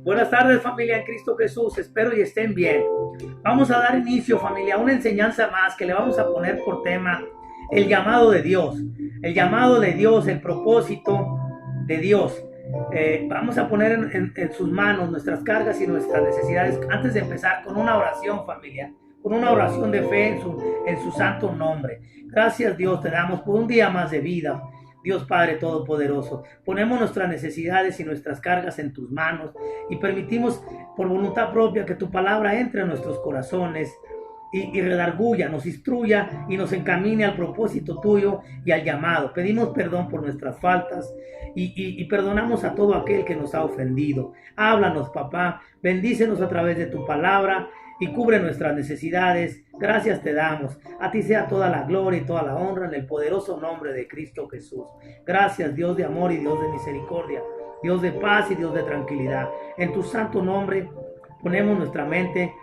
Buenas tardes, familia en Cristo Jesús, espero y estén bien. Vamos a dar inicio, familia, a una enseñanza más que le vamos a poner por tema el llamado de Dios. El llamado de Dios, el propósito de Dios. Vamos a poner en sus manos nuestras cargas y nuestras necesidades. Antes de empezar, con una oración, familia, con una oración de fe en su santo nombre. Gracias, Dios, te damos por un día más de vida. Dios Padre Todopoderoso, ponemos nuestras necesidades y nuestras cargas en tus manos y permitimos por voluntad propia que tu palabra entre en nuestros corazones y redarguya, nos instruya y nos encamine al propósito tuyo y al llamado. Pedimos perdón por nuestras faltas y perdonamos a todo aquel que nos ha ofendido. Háblanos, papá, bendícenos a través de tu palabra y cubre nuestras necesidades. Gracias te damos. A ti sea toda la gloria y toda la honra en el poderoso nombre de Cristo Jesús. Gracias, Dios de amor y Dios de misericordia, Dios de paz y Dios de tranquilidad. En tu santo nombre ponemos nuestra mente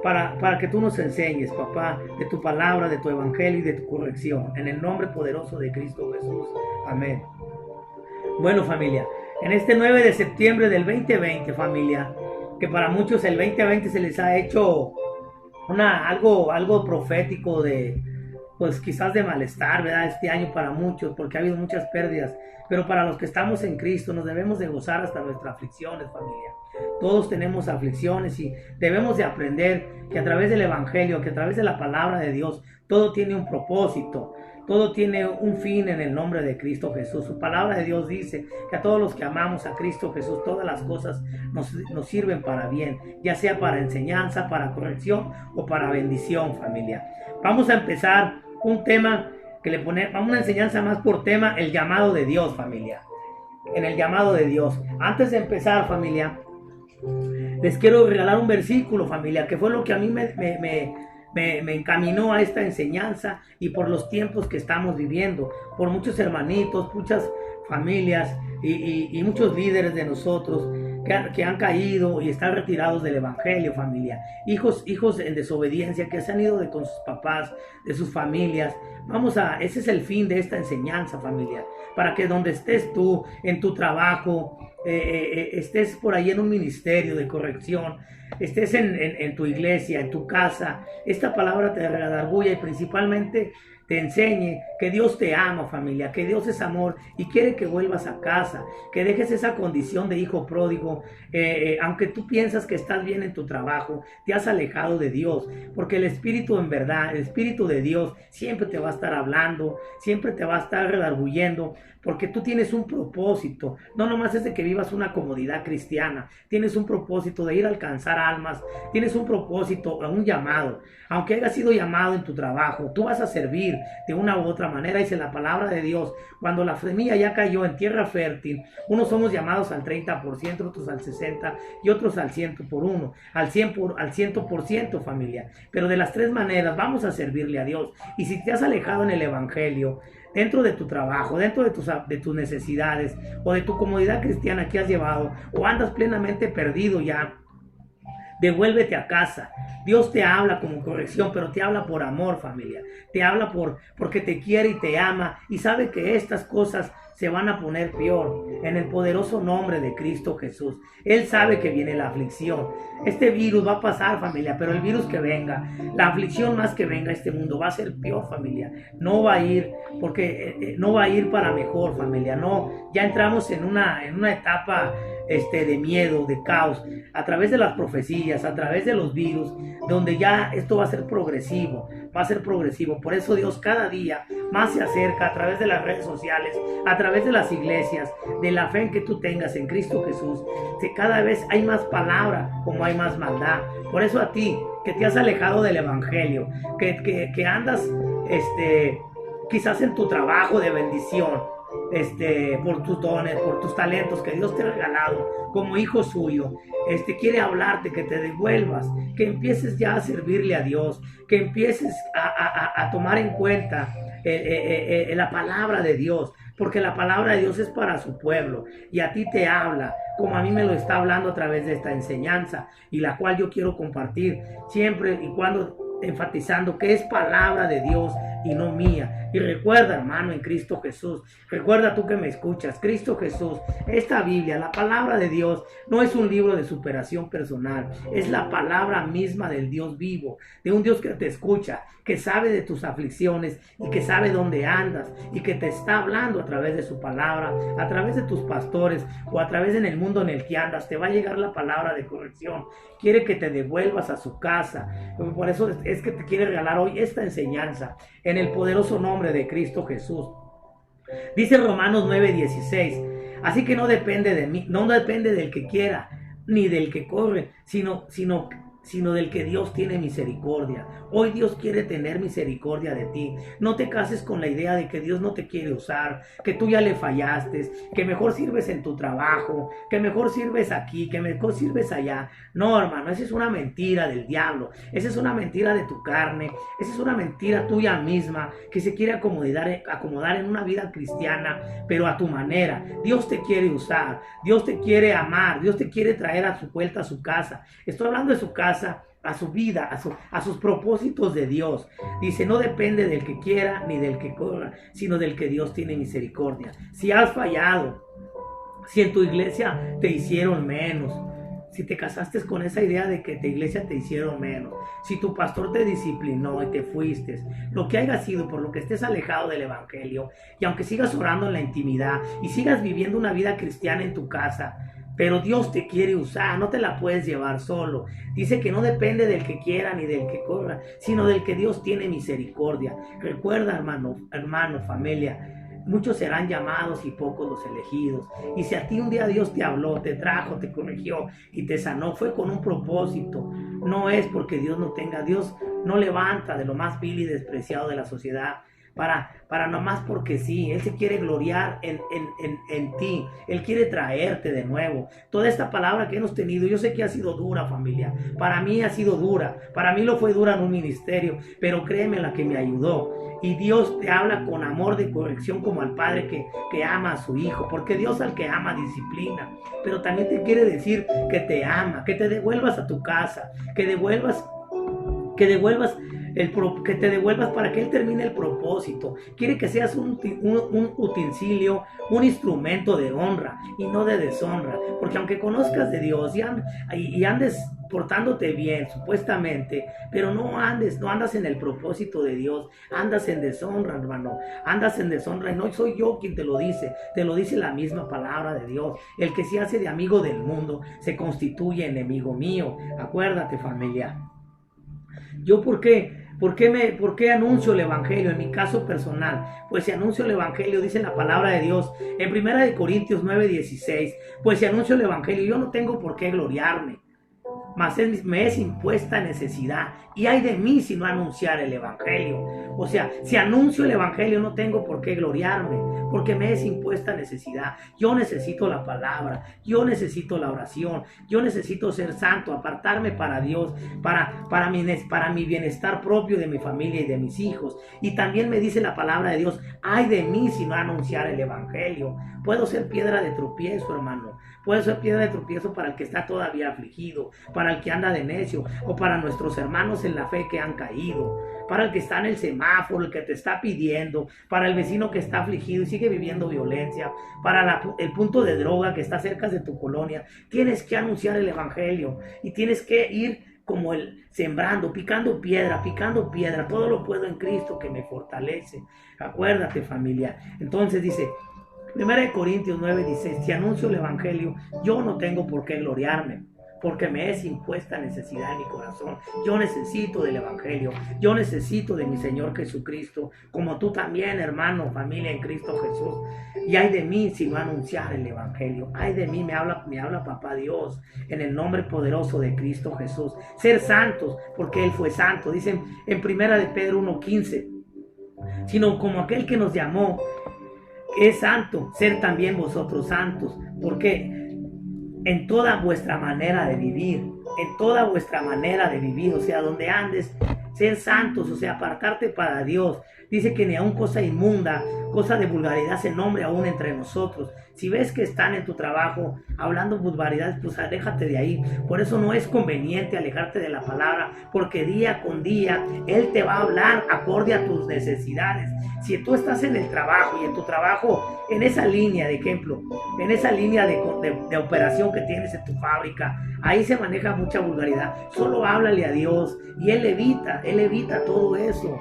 para que tú nos enseñes, papá, de tu palabra, de tu evangelio y de tu corrección. En el nombre poderoso de Cristo Jesús. Amén. Bueno, familia, en este 9 de septiembre del 2020, familia, que para muchos el 2020 se les ha hecho algo profético de, pues quizás de malestar, ¿verdad? Este año para muchos, porque ha habido muchas pérdidas, pero para los que estamos en Cristo nos debemos de gozar hasta nuestras aflicciones, familia. Todos tenemos aflicciones y debemos de aprender que a través del evangelio, que a través de la palabra de Dios, todo tiene un propósito. Todo tiene un fin en el nombre de Cristo Jesús. Su palabra de Dios dice que a todos los que amamos a Cristo Jesús, todas las cosas nos sirven para bien, ya sea para enseñanza, para corrección o para bendición, familia. Vamos a empezar un tema que le ponemos, una enseñanza más por tema, el llamado de Dios, familia. En el llamado de Dios. Antes de empezar, familia, les quiero regalar un versículo, familia, que fue lo que a mí me encaminó a esta enseñanza y por los tiempos que estamos viviendo, por muchos hermanitos, muchas familias y muchos líderes de nosotros que han caído y están retirados del evangelio, familia. Hijos en desobediencia que se han ido con sus papás, de sus familias. Ese es el fin de esta enseñanza, familia, para que donde estés tú, en tu trabajo, estés por ahí en un ministerio de corrección, estés en tu iglesia, en tu casa, esta palabra te redarguya y principalmente te enseñe que Dios te ama, familia, que Dios es amor y quiere que vuelvas a casa, que dejes esa condición de hijo pródigo, aunque tú piensas que estás bien en tu trabajo, te has alejado de Dios, porque el Espíritu en verdad, el Espíritu de Dios siempre te va a estar hablando, siempre te va a estar redarguyendo, porque tú tienes un propósito, no nomás es de que vivas una comodidad cristiana, tienes un propósito de ir a alcanzar almas, tienes un propósito, un llamado, aunque hayas sido llamado en tu trabajo, tú vas a servir de una u otra manera. Dice la palabra de Dios, cuando la semilla ya cayó en tierra fértil, unos somos llamados al 30%, otros al 60% y otros al 100%, al 100%, familia, pero de las tres maneras vamos a servirle a Dios. Y si te has alejado en el evangelio, dentro de tu trabajo, dentro de tus necesidades o de tu comodidad cristiana que has llevado, o andas plenamente perdido ya, devuélvete a casa. Dios te habla como corrección, pero te habla por amor, familia. Te habla porque te quiere y te ama y sabe que estas cosas se van a poner peor en el poderoso nombre de Cristo Jesús. Él sabe que viene la aflicción. Este virus va a pasar, familia, pero el virus que venga, la aflicción más que venga a este mundo va a ser peor, familia. No va a ir, porque no va a ir para mejor, familia. No, ya entramos en una etapa de miedo, de caos, a través de las profecías, a través de los virus, donde ya esto va a ser progresivo, Por eso Dios cada día más se acerca a través de las redes sociales, a través de las iglesias, de la fe en que tú tengas en Cristo Jesús, que cada vez hay más palabra, como hay más maldad. Por eso a ti, que te has alejado del evangelio, que andas quizás en tu trabajo de bendición, por tus dones, por tus talentos que Dios te ha regalado como hijo suyo, quiere hablarte, que te devuelvas, que empieces ya a servirle a Dios, que empieces a tomar en cuenta la palabra de Dios, porque la palabra de Dios es para su pueblo y a ti te habla, como a mí me lo está hablando a través de esta enseñanza, y la cual yo quiero compartir siempre y cuando enfatizando que es palabra de Dios y no mía. Y recuerda, hermano, en Cristo Jesús, recuerda tú que me escuchas, Cristo Jesús, esta Biblia, la palabra de Dios, no es un libro de superación personal, es la palabra misma del Dios vivo, de un Dios que te escucha, que sabe de tus aflicciones y que sabe dónde andas y que te está hablando a través de su palabra, a través de tus pastores o a través en el mundo en el que andas. Te va a llegar la palabra de corrección, quiere que te devuelvas a su casa. Por eso es que te quiere regalar hoy esta enseñanza en el poderoso nombre de Cristo Jesús. Dice Romanos 9:16, así que no depende de mí, no depende del que quiera ni del que corre, sino del que Dios tiene misericordia. Hoy Dios quiere tener misericordia de ti. No te cases con la idea de que Dios no te quiere usar, que tú ya le fallaste, que mejor sirves en tu trabajo, que mejor sirves aquí, que mejor sirves allá. No, hermano, esa es una mentira del diablo. Esa es una mentira de tu carne. Esa es una mentira tuya misma que se quiere acomodar en una vida cristiana, pero a tu manera. Dios te quiere usar, Dios te quiere amar, Dios te quiere traer a su vuelta a su casa. Estoy hablando de su casa, a su vida, a sus propósitos de Dios. Dice, no depende del que quiera ni del que corra, sino del que Dios tiene misericordia. Si has fallado, si en tu iglesia te hicieron menos, si te casaste con esa idea de que tu iglesia te hicieron menos, si tu pastor te disciplinó y te fuiste, lo que haya sido, por lo que estés alejado del evangelio, y aunque sigas orando en la intimidad y sigas viviendo una vida cristiana en tu casa, pero Dios te quiere usar, no te la puedes llevar solo. Dice que no depende del que quiera ni del que corra, sino del que Dios tiene misericordia. Recuerda, hermano, familia, muchos serán llamados y pocos los elegidos. Y si a ti un día Dios te habló, te trajo, te corrigió y te sanó, fue con un propósito. No es porque Dios no levanta de lo más vil y despreciado de la sociedad para nomás porque sí. Él se quiere gloriar en ti. Él quiere traerte de nuevo. Toda esta palabra que hemos tenido, yo sé que ha sido dura, familia. Para mí ha sido dura. Para mí lo fue dura en un ministerio, pero créeme, la que me ayudó. Y Dios te habla con amor de corrección como al padre que ama a su hijo, porque Dios al que ama disciplina, pero también te quiere decir que te ama, que te devuelvas a tu casa, que te devuelvas para que Él termine el propósito. Quiere que seas un utensilio, un instrumento de honra y no de deshonra, porque aunque conozcas de Dios y andes portándote bien, supuestamente, pero no andas en el propósito de Dios, andas en deshonra, hermano, andas en deshonra, y no soy yo quien te lo dice la misma palabra de Dios. El que se hace de amigo del mundo se constituye enemigo mío. Acuérdate, familia. ¿Yo por qué anuncio el evangelio? En mi caso personal, pues si anuncio el evangelio, dice la palabra de Dios en 1 Corintios 9:16, pues si anuncio el evangelio, yo no tengo por qué gloriarme, mas me es impuesta necesidad, y ay de mí si no anunciar el evangelio. O sea, si anuncio el evangelio no tengo por qué gloriarme, porque me es impuesta necesidad. Yo necesito la palabra, yo necesito la oración, yo necesito ser santo, apartarme para Dios, para mi bienestar propio, de mi familia y de mis hijos. Y también me dice la palabra de Dios, ay de mí si no anunciar el evangelio. Puedo ser piedra de tropiezo, hermano. Puede ser piedra de tropiezo para el que está todavía afligido, para el que anda de necio, o para nuestros hermanos en la fe que han caído, para el que está en el semáforo, el que te está pidiendo, para el vecino que está afligido y sigue viviendo violencia, para el punto de droga que está cerca de tu colonia. Tienes que anunciar el evangelio y tienes que ir como el sembrando, picando piedra. Todo lo puedo en Cristo que me fortalece. Acuérdate, familia. Entonces dice 1 Corintios 9:16, si anuncio el evangelio, yo no tengo por qué gloriarme, porque me es impuesta necesidad en mi corazón. Yo necesito del evangelio, yo necesito de mi Señor Jesucristo, como tú también, hermano, familia en Cristo Jesús. Y ay de mí si no anunciar el evangelio. Ay de mí, me habla papá Dios, en el nombre poderoso de Cristo Jesús. Ser santos, porque Él fue santo. Dicen en 1 de Pedro 1:15, sino como aquel que nos llamó es santo, ser también vosotros santos, porque en toda vuestra manera de vivir, o sea, donde andes, ser santos, o sea, apartarte para Dios. Dice que ni aun cosa inmunda, cosa de vulgaridad se nombre aún entre nosotros. Si ves que están en tu trabajo hablando vulgaridades, pues aléjate de ahí. Por eso no es conveniente alejarte de la palabra, porque día con día Él te va a hablar acorde a tus necesidades. Si tú estás en el trabajo y en tu trabajo, en esa línea de ejemplo, en esa línea de operación que tienes en tu fábrica, ahí se maneja mucha vulgaridad. Solo háblale a Dios y Él evita todo eso.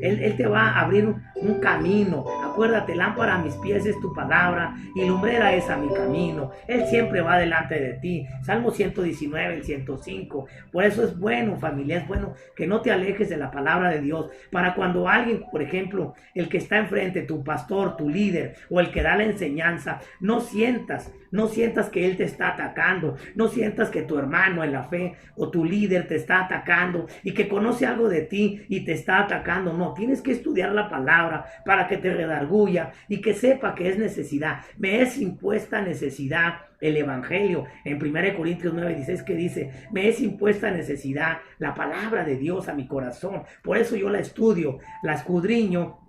Él te va a abrir un camino. Acuérdate, lámpara a mis pies es tu palabra y lumbrera es a mi camino. Él siempre va delante de ti. Salmo 119, el 105. Por eso es bueno, familia, es bueno que no te alejes de la palabra de Dios. Para cuando alguien, por ejemplo, el que está enfrente, tu pastor, tu líder o el que da la enseñanza, no sientas que él te está atacando. No sientas que tu hermano en la fe o tu líder te está atacando y que conoce algo de ti y te está atacando. No, tienes que estudiar la palabra para que te redarguya y que sepa que es necesidad. Me es impuesta necesidad el evangelio en 1 Corintios 9:16 que dice, me es impuesta necesidad la palabra de Dios a mi corazón. Por eso yo la estudio, la escudriño.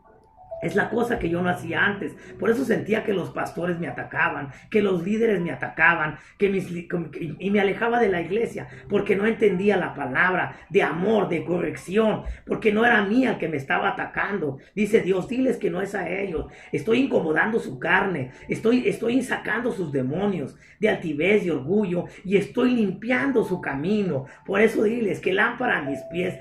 Es la cosa que yo no hacía antes. Por eso sentía que los pastores me atacaban, que los líderes me atacaban, y me alejaba de la iglesia, porque no entendía la palabra de amor, de corrección, porque no era mía el que me estaba atacando. Dice Dios, diles que no es a ellos. Estoy incomodando su carne, estoy sacando sus demonios de altivez y orgullo, y estoy limpiando su camino. Por eso diles que lámpara a mis pies,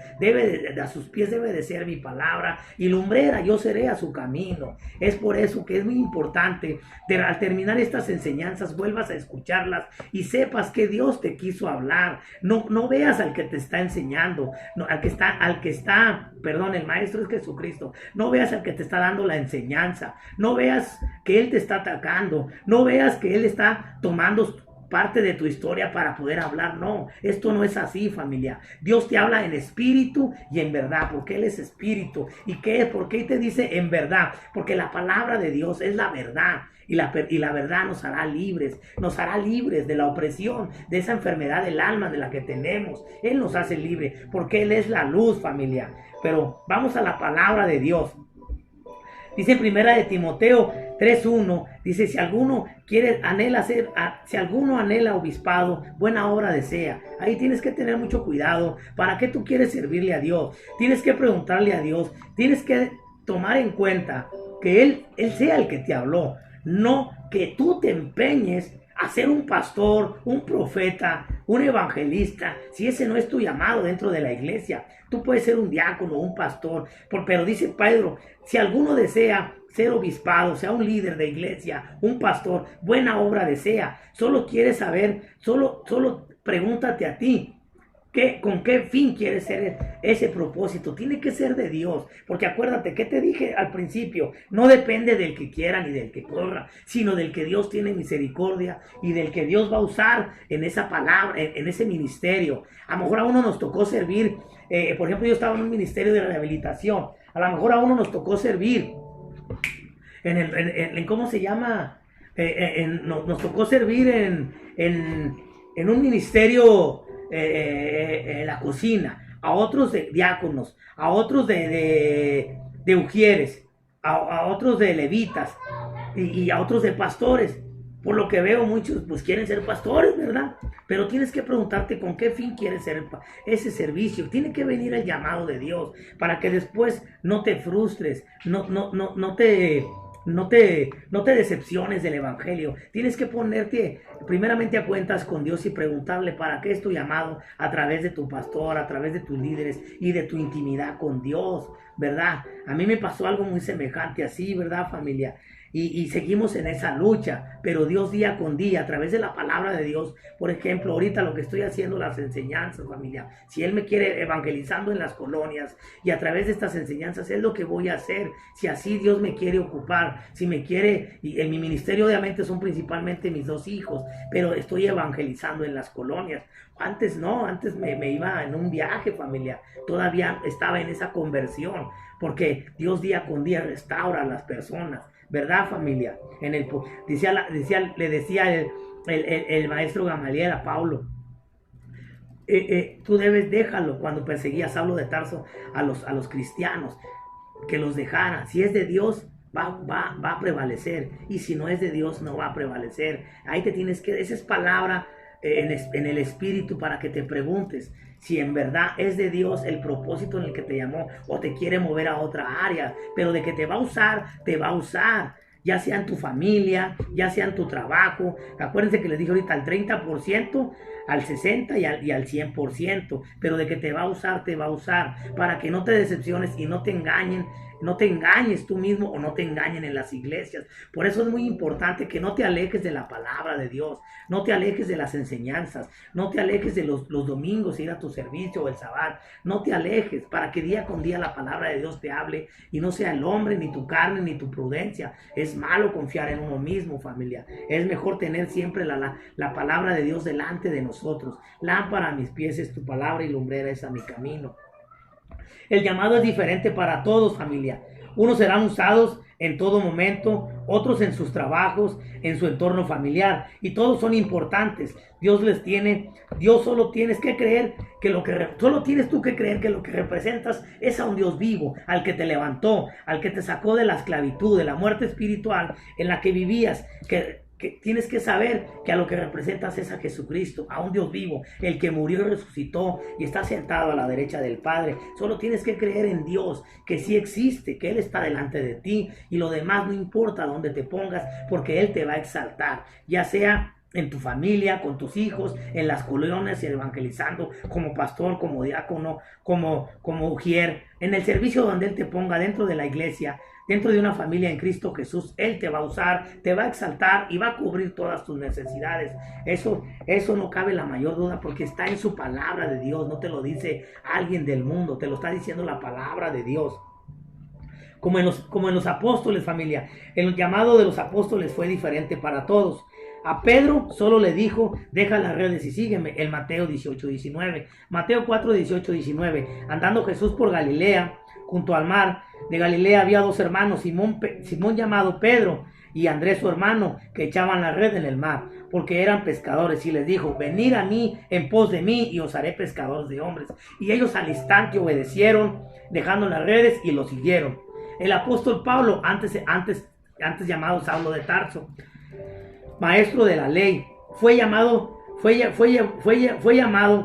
a sus pies debe de ser mi palabra, y lumbrera yo seré a su camino. Es por eso que es muy importante al terminar estas enseñanzas vuelvas a escucharlas y sepas que Dios te quiso hablar. No veas al que te está enseñando, no, el maestro es Jesucristo. No veas al que te está dando la enseñanza, no veas que Él te está atacando, no veas que Él está tomando parte de tu historia para poder hablar. No, esto no es así, familia. Dios te habla en espíritu y en verdad, porque Él es espíritu. ¿Y qué es? ¿Por qué te dice en verdad? Porque la palabra de Dios es la verdad. Y la verdad nos hará libres de la opresión, de esa enfermedad del alma de la que tenemos. Él nos hace libres, porque Él es la luz, familia. Pero vamos a la palabra de Dios. Dice en 1 Timoteo 3:1, dice, si alguno anhela obispado, buena obra desea. Ahí tienes que tener mucho cuidado. ¿Para qué tú quieres servirle a Dios? Tienes que preguntarle a Dios. Tienes que tomar en cuenta que Él sea el que te habló. No que tú te empeñes a ser un pastor, un profeta, un evangelista, si ese no es tu llamado dentro de la iglesia. Tú puedes ser un diácono, un pastor, pero dice Pedro, si alguno desea ser obispado, sea un líder de iglesia, un pastor, buena obra desea. Solo quieres saber, solo pregúntate a ti, ¿con qué fin quieres ser ese propósito? Tiene que ser de Dios, porque acuérdate que te dije al principio, no depende del que quiera ni del que corra, sino del que Dios tiene misericordia y del que Dios va a usar en esa palabra, en ese ministerio. A lo mejor a uno nos tocó servir, por ejemplo, yo estaba en un ministerio de rehabilitación, a lo mejor a uno nos tocó servir en ¿cómo se llama? Nos tocó servir en un ministerio en la cocina, a otros de diáconos, a otros de ujieres, a otros de levitas y a otros de pastores. Por lo que veo, muchos pues quieren ser pastores, ¿verdad? Pero tienes que preguntarte con qué fin quieres ser ese servicio. Tiene que venir el llamado de Dios para que después no te frustres, no te decepciones del evangelio. Tienes que ponerte primeramente a cuentas con Dios y preguntarle para qué es tu llamado a través de tu pastor, a través de tus líderes y de tu intimidad con Dios, ¿verdad? A mí me pasó algo muy semejante así, ¿verdad, familia? Y seguimos en esa lucha, pero Dios día con día, a través de la palabra de Dios, por ejemplo, ahorita lo que estoy haciendo, las enseñanzas, familia, si Él me quiere evangelizando en las colonias y a través de estas enseñanzas es lo que voy a hacer, si así Dios me quiere ocupar, si me quiere, y en mi ministerio obviamente son principalmente mis 2 hijos, pero estoy evangelizando en las colonias. Antes no, antes me iba en un viaje, familia, todavía estaba en esa conversión, porque Dios día con día restaura a las personas, ¿verdad, familia? Le decía el maestro Gamaliel a Pablo, tú déjalo cuando perseguía a Saulo de Tarso a los cristianos. que los dejara. Si es de Dios, va a prevalecer. Y si no es de Dios, no va a prevalecer. Ahí te tienes que, esa es palabra en el espíritu para que te preguntes si en verdad es de Dios el propósito en el que te llamó o te quiere mover a otra área. Pero de que te va a usar, te va a usar. Ya sea en tu familia, ya sea en tu trabajo. Acuérdense que les dije ahorita al 30%, al 60% y al 100%. Pero de que te va a usar, te va a usar. Para que no te decepciones y no te engañen. No te engañes tú mismo o no te engañen en las iglesias. Por eso es muy importante que no te alejes de la palabra de Dios. No te alejes de las enseñanzas. No te alejes de los domingos, ir a tu servicio o el sabbat. No te alejes para que día con día la palabra de Dios te hable y no sea el hombre, ni tu carne, ni tu prudencia. Es malo confiar en uno mismo, familia. Es mejor tener siempre la palabra de Dios delante de nosotros. Lámpara a mis pies es tu palabra y lumbrera es a mi camino. El llamado es diferente para todos, familia. Unos serán usados en todo momento, otros en sus trabajos, en su entorno familiar, y todos son importantes. Dios solo tienes que creer solo tienes tú que creer que lo que representas es a un Dios vivo, al que te levantó, al que te sacó de la esclavitud, de la muerte espiritual en la que vivías, que tienes que saber que a lo que representas es a Jesucristo, a un Dios vivo, el que murió y resucitó y está sentado a la derecha del Padre. Solo tienes que creer en Dios, que sí existe, que Él está delante de ti y lo demás no importa dónde te pongas porque Él te va a exaltar, ya sea en tu familia, con tus hijos, en las colonias y evangelizando como pastor, como diácono, como ujier, en el servicio donde Él te ponga dentro de la iglesia. Dentro de una familia en Cristo Jesús, Él te va a usar, te va a exaltar y va a cubrir todas tus necesidades. Eso no cabe la mayor duda porque está en su palabra de Dios. No te lo dice alguien del mundo, te lo está diciendo la palabra de Dios. Como en los apóstoles, familia. El llamado de los apóstoles fue diferente para todos. A Pedro solo le dijo, deja las redes y sígueme, el Mateo 18:19. Mateo 4:18-19. Andando Jesús por Galilea, junto al mar de Galilea había dos hermanos, Simón llamado Pedro y Andrés su hermano, que echaban la red en el mar, porque eran pescadores, y les dijo, venid a mí en pos de mí y os haré pescadores de hombres. Y ellos al instante obedecieron, dejando las redes y lo siguieron. El apóstol Pablo, antes llamado Saulo de Tarso, maestro de la ley, fue llamado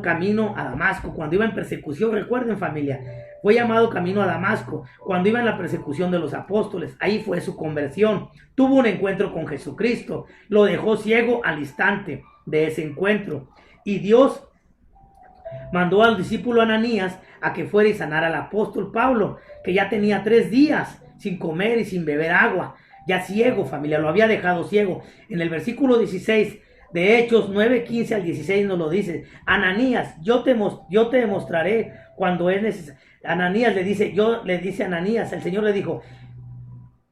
camino a Damasco cuando iba en persecución. Recuerden, familia, fue llamado camino a Damasco cuando iba en la persecución de los apóstoles. Ahí fue su conversión. Tuvo un encuentro con Jesucristo, lo dejó ciego al instante de ese encuentro, y Dios mandó al discípulo Ananías a que fuera y sanara al apóstol Pablo, que ya tenía 3 días sin comer y sin beber agua, ya ciego, familia, lo había dejado ciego. En el versículo 16 de Hechos 9:15 al 16 nos lo dice: Ananías, yo te demostraré cuando es necesario. Ananías le dice a Ananías, el Señor le dijo,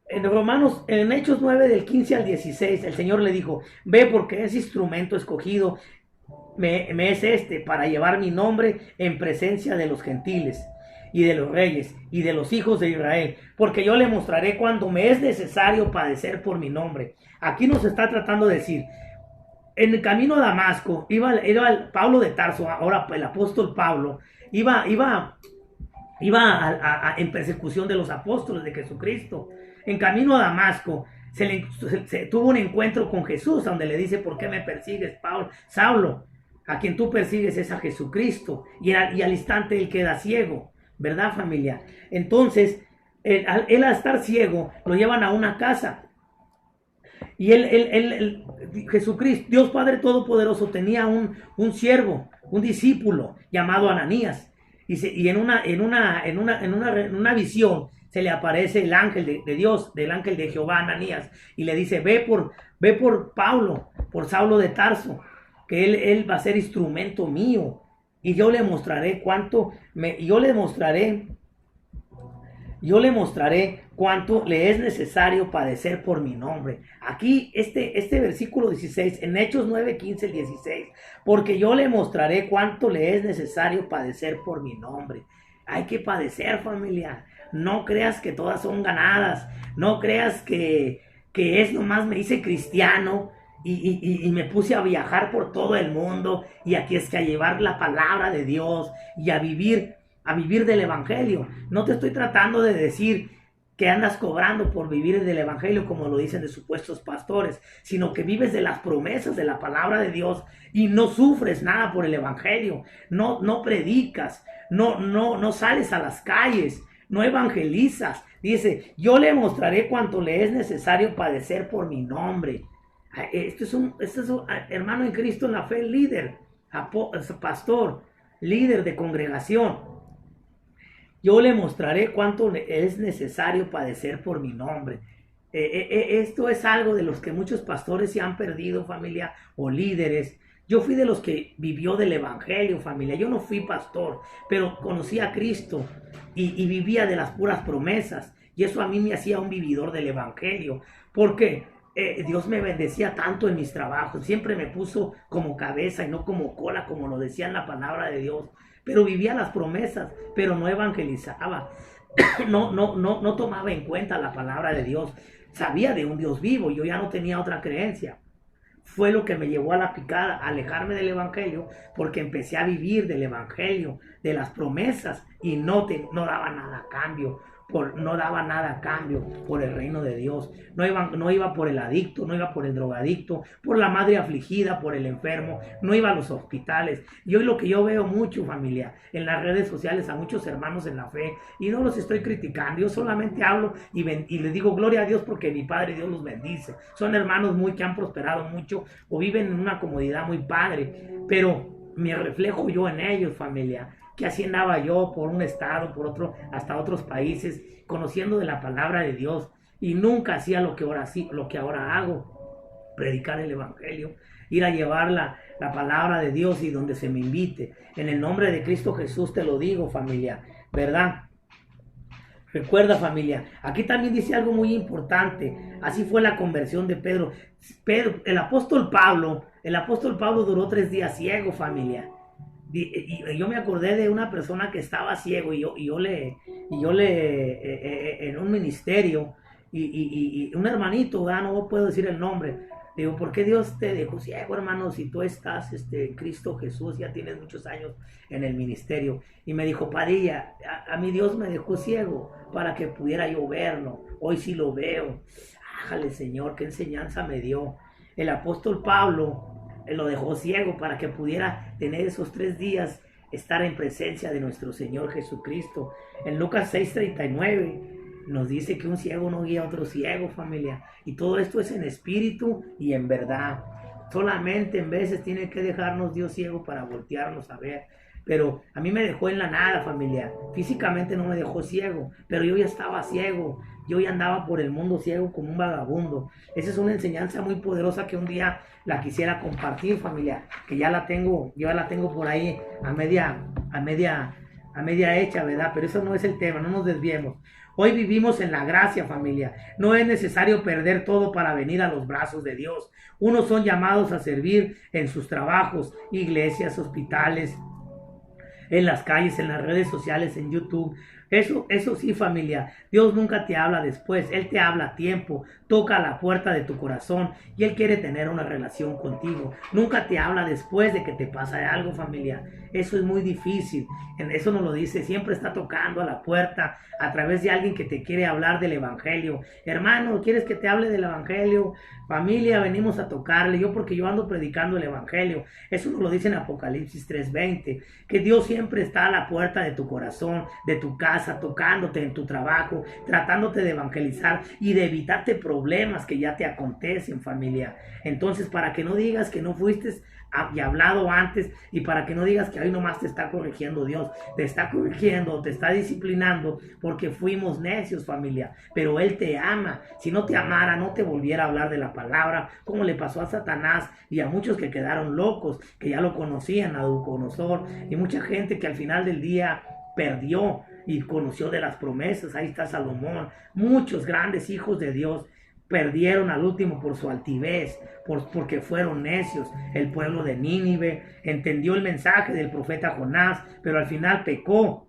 en Hechos 9 del 15 al 16, el Señor le dijo, ve, porque ese instrumento escogido me es para llevar mi nombre en presencia de los gentiles y de los reyes y de los hijos de Israel, porque yo le mostraré cuando me es necesario padecer por mi nombre. Aquí nos está tratando de decir, en el camino a Damasco, iba Pablo de Tarso, ahora el apóstol Pablo, iba en persecución de los apóstoles de Jesucristo. En camino a Damasco, se tuvo un encuentro con Jesús, donde le dice, ¿por qué me persigues, Saulo? A quien tú persigues es a Jesucristo. Y al instante él queda ciego, ¿verdad, familia? Entonces, él al estar ciego, lo llevan a una casa. Y Jesucristo, Dios Padre Todopoderoso, tenía un siervo, un discípulo llamado Ananías. Y en una visión se le aparece el ángel de Dios, del ángel de Jehová, Ananías, y le dice, ve por Pablo, por Saulo de Tarso, que él va a ser instrumento mío, y yo le mostraré cuánto le es necesario padecer por mi nombre. Aquí este versículo 16, en Hechos 9, 15, 16, porque yo le mostraré cuánto le es necesario padecer por mi nombre. Hay que padecer, familia. No creas que todas son ganadas. No creas que es nomás me hice cristiano y me puse a viajar por todo el mundo y aquí es que a llevar la palabra de Dios y a vivir a vivir del evangelio. No te estoy tratando de decir que andas cobrando por vivir del evangelio, como lo dicen de supuestos pastores, sino que vives de las promesas de la palabra de Dios y no sufres nada por el evangelio, no predicas, no sales a las calles, no evangelizas. Dice, yo le mostraré cuánto le es necesario padecer por mi nombre. Este es un hermano en Cristo en la fe, líder, pastor, líder de congregación. Yo le mostraré cuánto es necesario padecer por mi nombre. Esto es algo de los que muchos pastores se han perdido, familia, o líderes. Yo fui de los que vivió del evangelio, familia. Yo no fui pastor, pero conocí a Cristo y vivía de las puras promesas. Y eso a mí me hacía un vividor del evangelio. Porque Dios me bendecía tanto en mis trabajos. Siempre me puso como cabeza y no como cola, como lo decía en la palabra de Dios. Pero vivía las promesas, pero no evangelizaba. No tomaba en cuenta la palabra de Dios. Sabía de un Dios vivo. Yo ya no tenía otra creencia. Fue lo que me llevó a la picada, a alejarme del evangelio, porque empecé a vivir del evangelio, de las promesas, y no daba nada a cambio. No daba nada a cambio por el reino de Dios. No iba por el adicto, no iba por el drogadicto, por la madre afligida, por el enfermo, no iba a los hospitales. Y hoy lo que yo veo mucho, familia, en las redes sociales a muchos hermanos en la fe, y no los estoy criticando, yo solamente hablo y les digo gloria a Dios porque mi Padre Dios los bendice. Son hermanos que han prosperado mucho o viven en una comodidad muy padre, pero me reflejo yo en ellos, familia, que así andaba yo por un estado, por otro, hasta otros países, conociendo de la palabra de Dios, y nunca hacía lo que ahora hago, predicar el evangelio, ir a llevar la palabra de Dios y donde se me invite. En el nombre de Cristo Jesús te lo digo, familia, ¿verdad? Recuerda, familia, aquí también dice algo muy importante. Así fue la conversión de Pedro. El apóstol Pablo duró 3 días ciego, familia. Y yo me acordé de una persona que estaba ciego y yo le en un ministerio y un hermanito, ¿verdad? No puedo decir el nombre. Digo, ¿por qué Dios te dejó ciego, hermano? Si tú estás en Cristo Jesús, ya tienes muchos años en el ministerio. Y me dijo, Padilla, a mí Dios me dejó ciego para que pudiera yo verlo. Hoy sí lo veo. Ájale, Señor, qué enseñanza me dio. El apóstol Pablo lo dejó ciego para que pudiera tener esos 3 días, estar en presencia de nuestro Señor Jesucristo. En Lucas 6:39 nos dice que un ciego no guía a otro ciego, familia. Y todo esto es en espíritu y en verdad. Solamente en veces tiene que dejarnos Dios ciego para voltearnos a ver. Pero a mí me dejó en la nada, familia. Físicamente no me dejó ciego, pero yo ya estaba ciego. Yo ya andaba por el mundo ciego como un vagabundo. Esa es una enseñanza muy poderosa que un día la quisiera compartir, familia. Que yo ya la tengo por ahí a media hecha, ¿verdad? Pero eso no es el tema, no nos desviemos. Hoy vivimos en la gracia, familia. No es necesario perder todo para venir a los brazos de Dios. Unos son llamados a servir en sus trabajos, iglesias, hospitales, en las calles, en las redes sociales, en YouTube. Eso sí, familia, Dios nunca te habla después, Él te habla a tiempo, toca la puerta de tu corazón y Él quiere tener una relación contigo. Nunca te habla después de que te pasa algo, familia. Eso es muy difícil, eso nos lo dice, siempre está tocando a la puerta a través de alguien que te quiere hablar del evangelio. Hermano, ¿quieres que te hable del evangelio? Familia, venimos a tocarle, porque yo ando predicando el evangelio. Eso nos lo dice en Apocalipsis 3:20, que Dios siempre está a la puerta de tu corazón, de tu casa, tocándote en tu trabajo, tratándote de evangelizar y de evitarte problemas que ya te acontecen, familia. Entonces, para que no digas que no fuiste y hablado antes, y para que no digas que hoy nomás te está corrigiendo Dios, te está corrigiendo, te está disciplinando porque fuimos necios, familia, pero Él te ama. Si no te amara, no te volviera a hablar de la palabra, como le pasó a Satanás y a muchos que quedaron locos, que ya lo conocían, a Nabucodonosor, y mucha gente que al final del día perdió y conoció de las promesas. Ahí está Salomón, muchos grandes hijos de Dios perdieron al último por su altivez, porque fueron necios. El pueblo de Nínive entendió el mensaje del profeta Jonás, pero al final pecó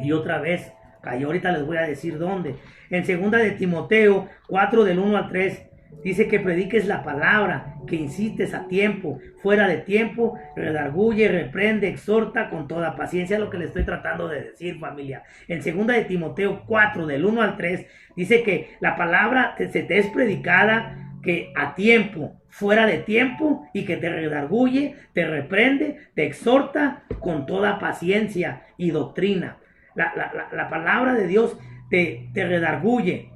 y otra vez cayó. Ahorita les voy a decir dónde. En 2 de Timoteo 4 del 1 al 3 Dice que prediques la palabra, que insistes a tiempo, fuera de tiempo, redarguye, reprende, exhorta con toda paciencia, lo que le estoy tratando de decir, familia. En 2 de Timoteo 4, del 1 al 3, dice que la palabra se te es predicada que a tiempo, fuera de tiempo, y que te redarguye, te reprende, te exhorta con toda paciencia y doctrina. La palabra de Dios te redarguye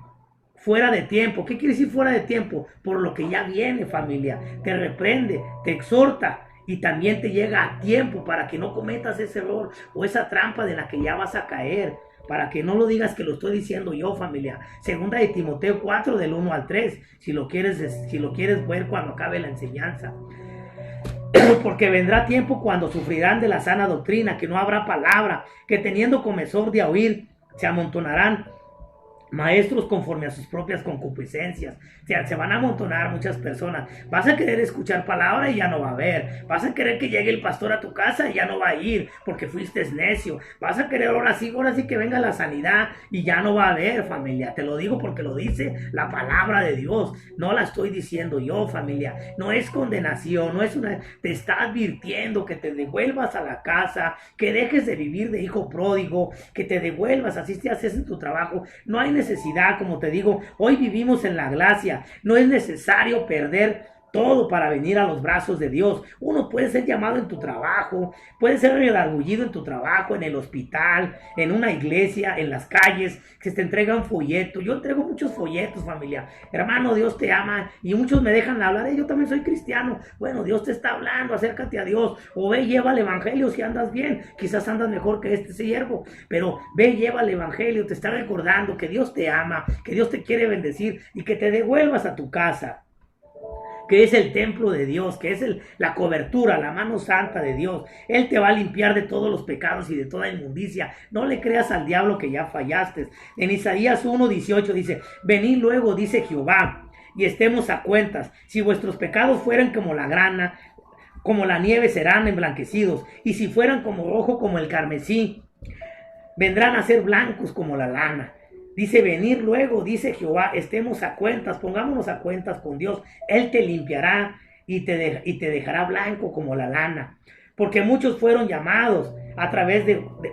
fuera de tiempo. ¿Qué quiere decir fuera de tiempo? Por lo que ya viene, familia. Te reprende, te exhorta y también te llega a tiempo para que no cometas ese error o esa trampa de la que ya vas a caer. Para que no lo digas que lo estoy diciendo yo, familia. 2 de Timoteo 4, del 1 al 3, si lo quieres ver cuando acabe la enseñanza. Porque vendrá tiempo cuando sufrirán de la sana doctrina, que no habrá palabra, que teniendo comezón de oír, se amontonarán maestros conforme a sus propias concupiscencias. O sea, se van a amontonar muchas personas. Vas a querer escuchar palabra y ya no va a haber. Vas a querer que llegue el pastor a tu casa y ya no va a ir porque fuiste necio. Vas a querer ahora sí que venga la sanidad y ya no va a haber, familia. Te lo digo porque lo dice la palabra de Dios. No la estoy diciendo yo, familia. No es condenación, no es una... Te está advirtiendo que te devuelvas a la casa, que dejes de vivir de hijo pródigo, que te devuelvas, así te haces en tu trabajo. No hay necesidad, como te digo, hoy vivimos en la gracia, no es necesario perder todo para venir a los brazos de Dios. Uno puede ser llamado en tu trabajo, puede ser redargullido en tu trabajo, en el hospital, en una iglesia, en las calles, que te entregan folletos. Yo entrego muchos folletos, familia. Hermano, Dios te ama, y muchos me dejan hablar, yo también soy cristiano. Bueno, Dios te está hablando, acércate a Dios, o ve, lleva el evangelio si andas bien. Quizás andas mejor que este siervo, pero ve, lleva el evangelio, te está recordando que Dios te ama, que Dios te quiere bendecir y que te devuelvas a tu casa, que es el templo de Dios, que es la cobertura, la mano santa de Dios. Él te va a limpiar de todos los pecados y de toda inmundicia. No le creas al diablo que ya fallaste. En Isaías 1:18 dice, venid luego, dice Jehová, y estemos a cuentas. Si vuestros pecados fueran como la grana, como la nieve serán emblanquecidos, y si fueran como rojo como el carmesí, vendrán a ser blancos como la lana. Dice, venir luego, dice Jehová, estemos a cuentas, pongámonos a cuentas con Dios. Él te limpiará y te dejará blanco como la lana. Porque muchos fueron llamados a través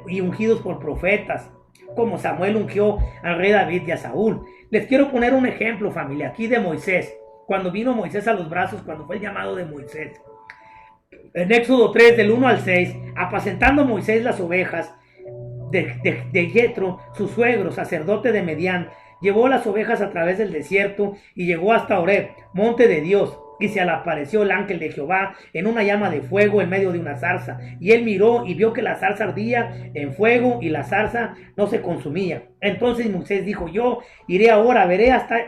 y ungidos por profetas, como Samuel ungió al rey David y a Saúl. Les quiero poner un ejemplo, familia, aquí de Moisés. Cuando vino Moisés a los brazos, cuando fue el llamado de Moisés. En Éxodo 3, del 1 al 6, apacentando Moisés las ovejas de Jetro, su suegro, sacerdote de Medián, llevó las ovejas a través del desierto y llegó hasta Horeb, monte de Dios, y se le apareció el ángel de Jehová en una llama de fuego en medio de una zarza. Y él miró y vio que la zarza ardía en fuego y la zarza no se consumía. Entonces Moisés dijo, yo iré ahora, veré hasta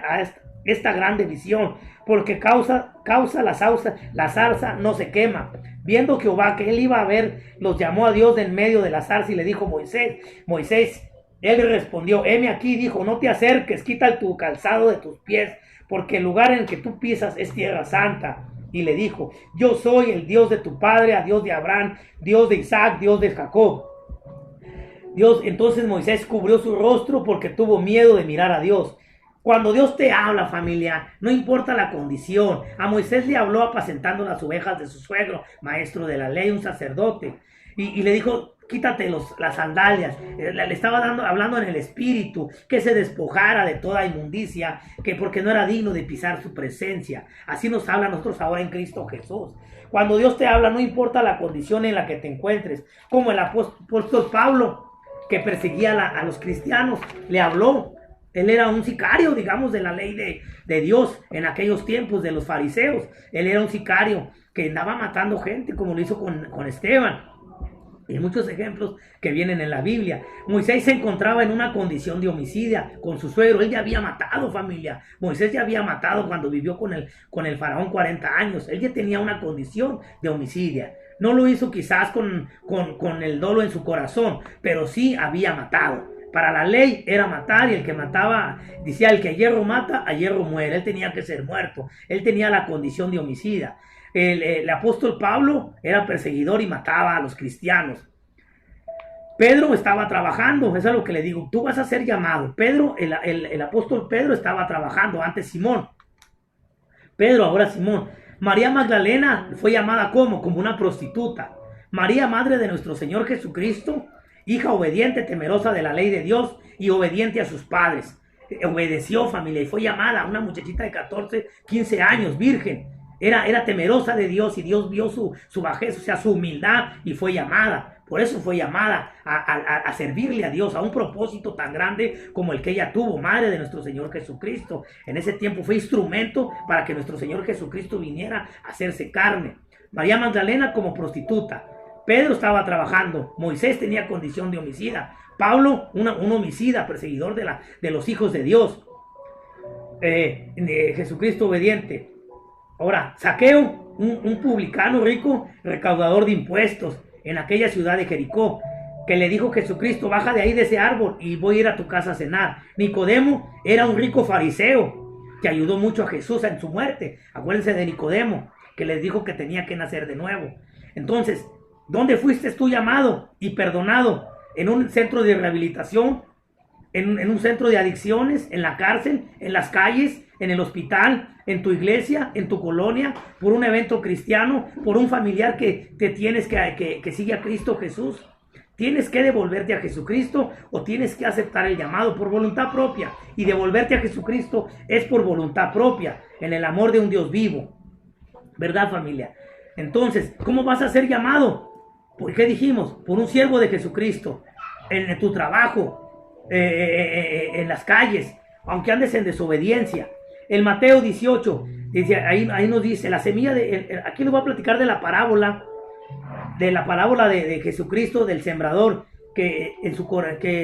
esta grande visión, porque la zarza no se quema. Viendo Jehová que él iba a ver, los llamó a Dios de en medio de la zarza y le dijo, Moisés, él respondió, heme aquí, dijo, no te acerques, quita tu calzado de tus pies, porque el lugar en el que tú pisas es tierra santa. Y le dijo, yo soy el Dios de tu padre, a Dios de Abraham, Dios de Isaac, Dios de Jacob. Entonces Moisés cubrió su rostro porque tuvo miedo de mirar a Dios. Cuando Dios te habla, familia, no importa la condición. A Moisés le habló apacentando las ovejas de su suegro, maestro de la ley, un sacerdote. Y le dijo, quítate las sandalias. Le estaba hablando en el espíritu, que se despojara de toda inmundicia, que porque no era digno de pisar su presencia. Así nos habla a nosotros ahora en Cristo Jesús. Cuando Dios te habla, no importa la condición en la que te encuentres. Como el apóstol Pablo, que perseguía a los cristianos, le habló. Él era un sicario, digamos, de la ley de Dios en aquellos tiempos, de los fariseos. Él era un sicario que andaba matando gente, como lo hizo con Esteban. Y muchos ejemplos que vienen en la Biblia. Moisés se encontraba en una condición de homicidia con su suegro. Él ya había matado, familia. Moisés ya había matado cuando vivió con el faraón 40 años. Él ya tenía una condición de homicidia. No lo hizo quizás con el dolo en su corazón, pero sí había matado. Para la ley era matar, y el que mataba, decía, el que a hierro mata, a hierro muere. Él tenía que ser muerto. Él tenía la condición de homicida. El apóstol Pablo era perseguidor y mataba a los cristianos. Pedro estaba trabajando, eso es lo que le digo, tú vas a ser llamado. El apóstol Pedro estaba trabajando, antes Simón. Pedro, ahora Simón. María Magdalena fue llamada como una prostituta. María, madre de nuestro Señor Jesucristo, hija obediente, temerosa de la ley de Dios y obediente a sus padres. Obedeció, familia, y fue llamada, una muchachita de 14, 15 años, virgen. Era temerosa de Dios y Dios vio su bajez, o sea, su humildad, y fue llamada. Por eso fue llamada a servirle a Dios, a un propósito tan grande como el que ella tuvo, madre de nuestro Señor Jesucristo. En ese tiempo fue instrumento para que nuestro Señor Jesucristo viniera a hacerse carne. María Magdalena como prostituta. Pedro estaba trabajando. Moisés tenía condición de homicida. Pablo, un homicida, perseguidor de los hijos de Dios. Jesucristo obediente. Ahora, Zaqueo, un publicano rico, recaudador de impuestos en aquella ciudad de Jericó, que le dijo Jesucristo: baja de ahí de ese árbol y voy a ir a tu casa a cenar. Nicodemo era un rico fariseo que ayudó mucho a Jesús en su muerte. Acuérdense de Nicodemo, que les dijo que tenía que nacer de nuevo. Entonces, ¿dónde fuiste tú llamado y perdonado? ¿En un centro de rehabilitación? ¿En un centro de adicciones? ¿En la cárcel? ¿En las calles? ¿En el hospital? ¿En tu iglesia? ¿En tu colonia? ¿Por un evento cristiano? ¿Por un familiar que te tienes que sigue a Cristo Jesús? ¿Tienes que devolverte a Jesucristo o tienes que aceptar el llamado por voluntad propia? Y devolverte a Jesucristo es por voluntad propia, en el amor de un Dios vivo. ¿Verdad, familia? Entonces, ¿cómo vas a ser llamado? ¿Por qué dijimos? Por un siervo de Jesucristo, en tu trabajo, en las calles, aunque andes en desobediencia. En Mateo 18, dice, ahí nos dice, la semilla aquí nos va a platicar de la parábola de Jesucristo, del sembrador, que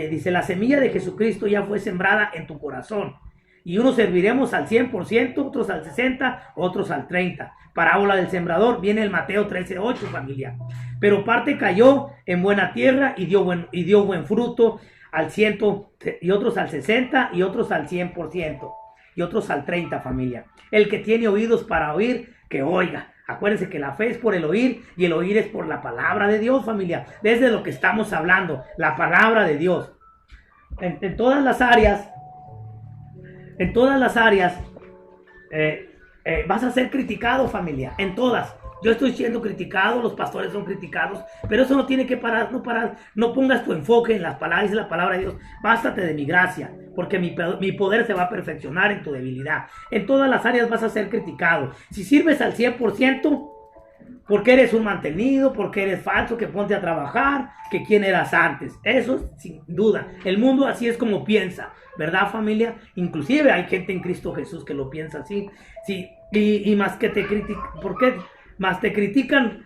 dice, la semilla de Jesucristo ya fue sembrada en tu corazón. Y unos serviremos al 100%, otros al 60%, otros al 30%. Parábola del sembrador, viene el Mateo 13:8, familia. Pero parte cayó en buena tierra y dio buen fruto al 100%, y otros al 60%, y otros al 100%, y otros al 30%, familia. El que tiene oídos para oír, que oiga. Acuérdense que la fe es por el oír y el oír es por la palabra de Dios, familia. Desde lo que estamos hablando, la palabra de Dios. En todas las áreas, vas a ser criticado, familia, en todas. Yo estoy siendo criticado, los pastores son criticados, pero eso no tiene que parar, no pongas tu enfoque en las palabras, dice la palabra de Dios, bástate de mi gracia, porque mi poder se va a perfeccionar en tu debilidad. En todas las áreas vas a ser criticado. Si sirves al 100%, porque eres un mantenido, porque eres falso, que ponte a trabajar, que quién eras antes. Eso sin duda. El mundo así es como piensa, ¿verdad, familia? Inclusive hay gente en Cristo Jesús que lo piensa así. Sí, y más que te critican, ¿por qué? Más te critican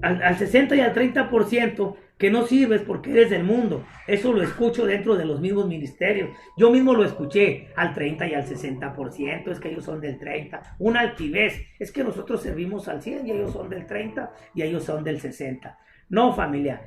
al 60 y al 30% que no sirves porque eres del mundo. Eso lo escucho dentro de los mismos ministerios. Yo mismo lo escuché al 30 y al 60%. Es que ellos son del 30%. Una altivez. Es que nosotros servimos al 100 y ellos son del 30 y ellos son del 60%. No, familia.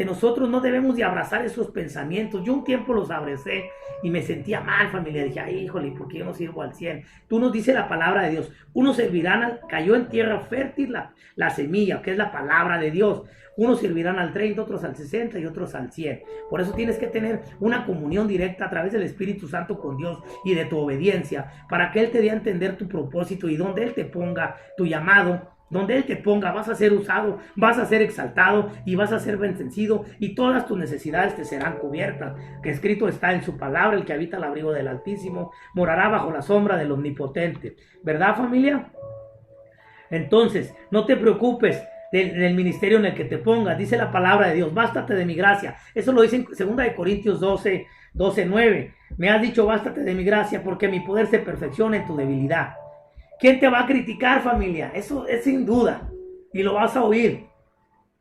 Nosotros no debemos de abrazar esos pensamientos. Yo un tiempo los abracé y me sentía mal, familia. Dije, ay, híjole, ¿por qué yo no sirvo al 100? Tú nos dice la palabra de Dios. Unos servirán, cayó en tierra fértil la semilla, que es la palabra de Dios. Unos servirán al 30, otros al 60 y otros al 100. Por eso tienes que tener una comunión directa a través del Espíritu Santo con Dios y de tu obediencia, para que Él te dé a entender tu propósito y donde Él te ponga tu llamado. Donde Él te ponga, vas a ser usado, vas a ser exaltado y vas a ser bendecido, y todas tus necesidades te serán cubiertas. Que escrito está en su palabra: el que habita al abrigo del Altísimo morará bajo la sombra del Omnipotente. ¿Verdad, familia? Entonces, no te preocupes del ministerio en el que te pongas. Dice la palabra de Dios, bástate de mi gracia. Eso lo dice en 2 Corintios 12:9. Me has dicho, bástate de mi gracia, porque mi poder se perfecciona en tu debilidad. ¿Quién te va a criticar, familia? Eso es sin duda, y lo vas a oír.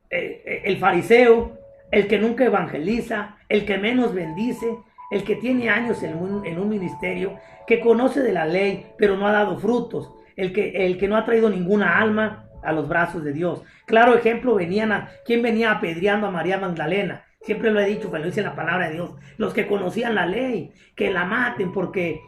El fariseo, el que nunca evangeliza, el que menos bendice, el que tiene años en un ministerio, que conoce de la ley, pero no ha dado frutos, el que no ha traído ninguna alma a los brazos de Dios. Claro ejemplo, ¿quién venía apedreando a María Magdalena? Siempre lo he dicho, pero lo dice la palabra de Dios. Los que conocían la ley, que la maten porque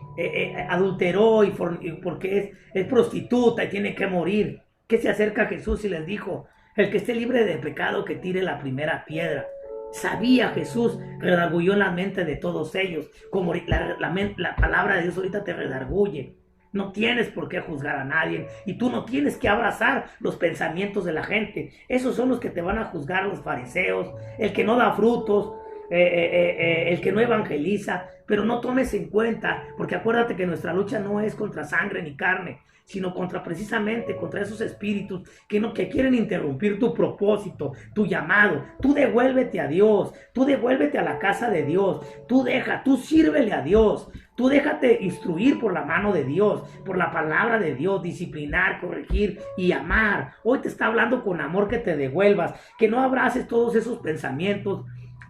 adulteró y porque es prostituta y tiene que morir. Que se acerca a Jesús y les dijo, el que esté libre de pecado que tire la primera piedra. Sabía Jesús, redarguyó en la mente de todos ellos, como la palabra de Dios ahorita te redarguye. No tienes por qué juzgar a nadie y tú no tienes que abrazar los pensamientos de la gente. Esos son los que te van a juzgar, los fariseos, el que no da frutos, el que no evangeliza. Pero no tomes en cuenta, porque acuérdate que nuestra lucha no es contra sangre ni carne, sino precisamente contra esos espíritus que quieren interrumpir tu propósito, tu llamado. Tú devuélvete a Dios, tú devuélvete a la casa de Dios, tú sírvele a Dios, tú déjate instruir por la mano de Dios, por la palabra de Dios, disciplinar, corregir y amar. Hoy te está hablando con amor que te devuelvas, que no abraces todos esos pensamientos,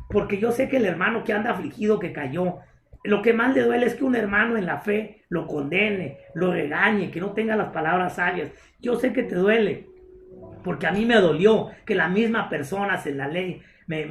porque yo sé que el hermano que anda afligido, que cayó, lo que más le duele es que un hermano en la fe lo condene, lo regañe, que no tenga las palabras sabias. Yo sé que te duele, porque a mí me dolió que las mismas personas en la ley me